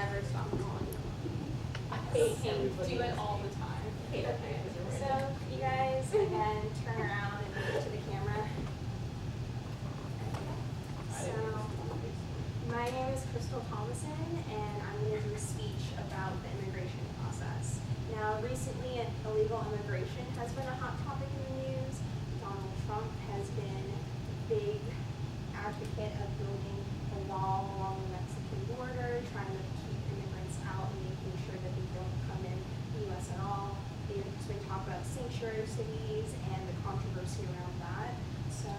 never stop calling. Do it all the time. Okay, so you guys again turn around and look to the camera. So my name is Thomison, and I'm going to do a speech about the immigration process. Now, recently, illegal immigration has been a hot topic in the news. Donald Trump has been a big advocate of building a wall along the Mexican border, trying to keep immigrants out and making sure that they don't come in the U.S. at all. There's been talk about sanctuary cities and the controversy around that. So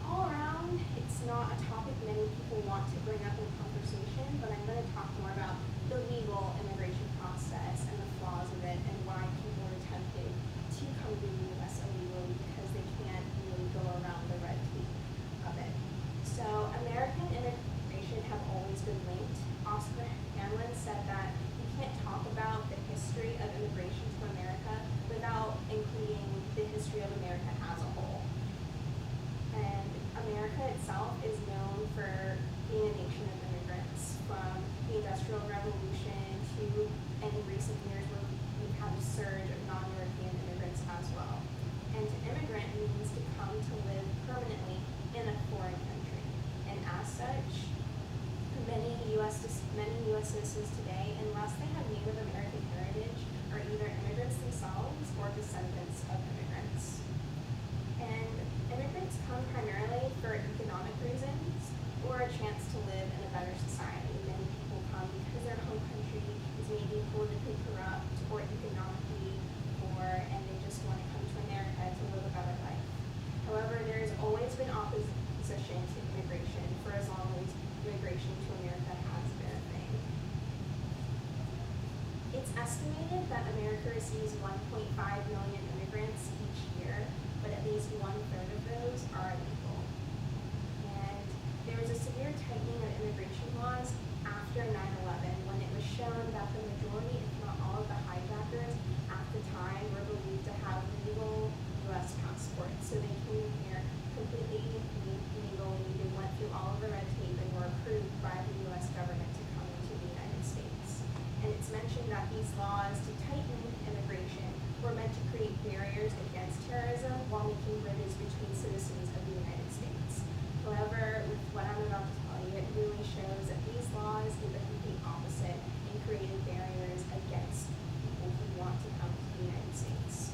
all around, it's not a topic many people want to bring up in conversation, but I'm going to talk more about the legal immigration process and the flaws of it and why people are tempted to come to the U.S. illegally because they can't really go around the red tape of it. So American immigration have always been linked. Oscar Hamlin said that you can't talk about the history of immigration to America without including the history of America as a whole. And America itself is known for being a nation of immigrants, from the Industrial Revolution to in recent years where we've had a surge of non-European immigrants as well. And to immigrant means to come to live permanently in a foreign country. And as such, many U.S. citizens today, unless they have Native American heritage, are either immigrants themselves or descendants of immigrants. And immigrants come primarily for economic reasons or a chance to live in a better society. Many people come because their home country is maybe politically corrupt or economically poor, and they just want to come to America to live a better life. However, there has always been opposition to immigration for as long as immigration to America has been a thing. It's estimated that America receives 1.5 million immigrants each year, but at least 1/3 of those are illegal. And there was a severe tightening of immigration laws after 9/11 when it was shown that the majority, if not all of the hijackers at the time were believed to have legal U.S. passports. So they came here completely legally, they went through all of the red tape and were approved by the U.S. government to come into the United States. And it's mentioned that these laws to tighten immigration were meant to create barriers against terrorism while making bridges between citizens of the United States. However, with what I'm about to tell you, it really shows that these laws did the complete opposite and created barriers against people who want to come to the United States.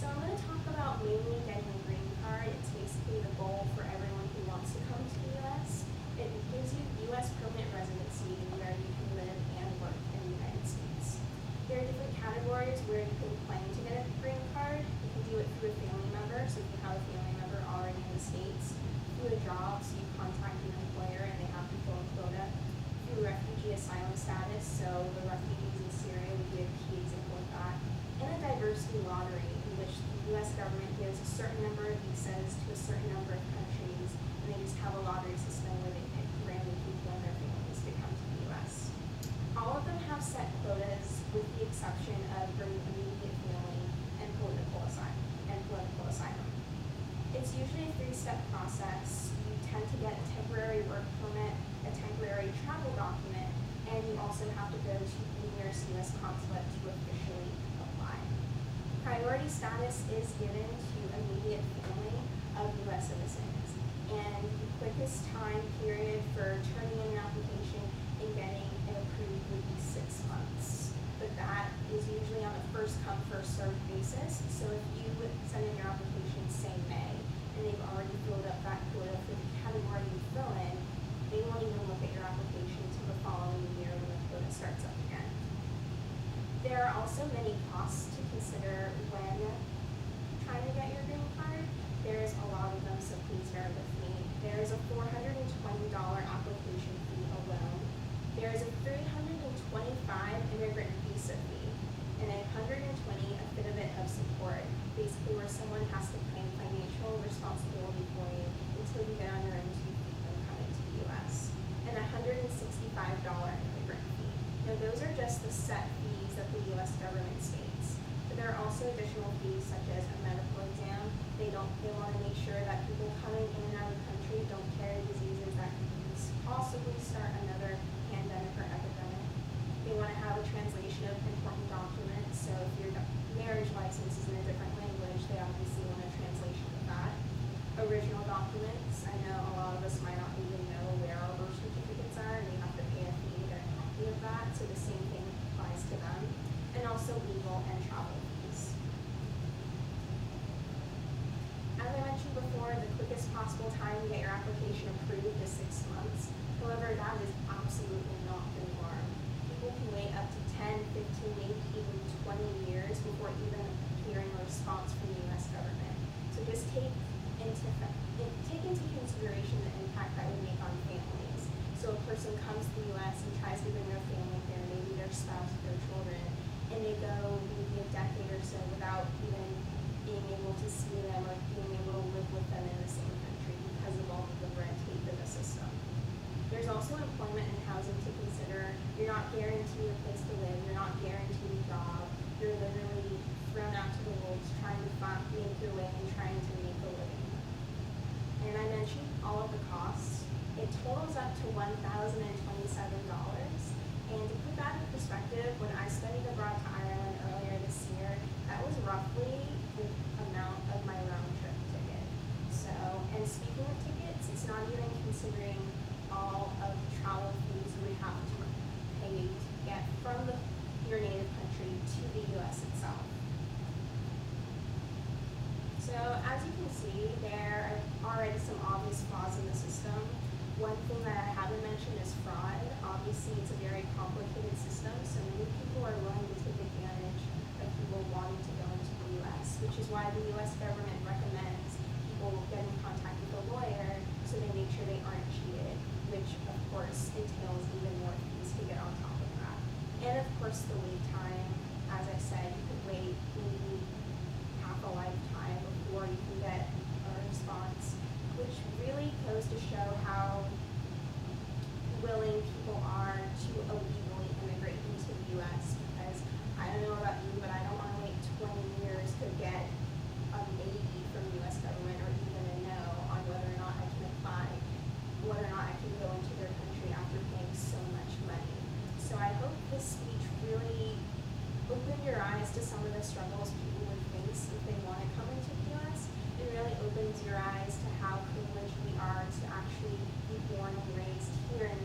So I'm going to talk about mainly getting a green card. It's basically the goal for everyone who wants to come to the U.S. It gives you U.S. permanent residency where you can live and work in the United States. There are different categories where you can claim to get a green card. You can do it through a family member, so if you have a family member already in the States. Through a job, so you contact an employer and they have to fill a quota. Through refugee asylum status, so the refugees in Syria would be a key example of that. And a diversity lottery, in which the U.S. government gives a certain number of visas to a certain number of countries, and they just have a lottery system where they pick random people and their families to come to the U.S. All of them have set quotas, with the exception of bringing immediate family and political asylum. It's usually a 3-step process. You tend to get a temporary work permit, a temporary travel document, and you also have to go to the nearest U.S. consulate to officially apply. Priority status is given to immediate family of U.S. citizens, and the quickest time period for turning in an application and getting it approved would be 6 months. But that is usually on a first-come, first-served basis. So if you send in your application, say May, and they've already filled up that quota for the category you fill in, they won't even look at your application until the following year when the quota starts up again. There are also many costs to consider when trying to get your green card. There's a lot of them, so please bear with me. There is a $420 application fee alone. There is a $325 immigrant visa fee, and a $120 affidavit of support, basically where someone has to claim financial responsibility for you until you get on your own 2 feet when coming to the U.S., and a $165 immigrant fee. Now those are just the set fees that the U.S. government states, but there are also additional fees such as a medical exam. They want to make sure that people coming in and out of the country don't carry diseases that could possibly start another pandemic or epidemic. mention of important documents. So if your marriage license is in a different language, they obviously want a translation of that. Original documents, I know a lot of us might not even know where our birth certificates are, and you have to pay a fee to get a copy of that, so the same thing applies to them. And also legal and travel fees. As I mentioned before, the quickest possible time to get your application approved is 6 months. However, that is absolutely not the norm. People can wait up to 10, 15, maybe even 20 years before even hearing a response from the U.S. government. So just take into consideration the impact that would make on families. So a person comes to the U.S. and tries to bring their family here, maybe their spouse, their children, and they go maybe a decade or so without even being able to see them or being able to live with them in the same country because of all of the red tape in the system. There's also employment and housing to consider. You're not guaranteed a place to live. You're not guaranteed a job. You're literally thrown out to the wolves trying to make your way and trying to make a living. And I mentioned all of the costs. It totals up to $1,027. And to put that in perspective, when I studied abroad to Ireland earlier this year, that was roughly the amount of my round trip ticket. So, and speaking of tickets, it's not even considering all of the travel fees you would have to pay to get from your native country to the U.S. itself. So as you can see, there are already some obvious flaws in the system. One thing that I haven't mentioned is fraud. Obviously, it's a very complicated system, so many people are willing to take advantage of people wanting to go into the U.S., which is why the U.S. government recommends people get in contact with a lawyer so they make sure they aren't cheated, which of course entails even more fees to get on top of that. And of course, the wait time. As I said, you could wait maybe half a lifetime before you can get a response, which really goes to show how willing people are to illegally immigrate into the U.S. Because I don't know about you, but I don't want to wait 20 years to get a maybe from the U.S. government or even a no on whether or not I can apply, whether or not I can go into their country after paying so much money. So I hope this speech really opened your eyes to some of the struggles people would face if they want to come into the U.S. It really opens your eyes to how privileged we are to actually be born and raised here in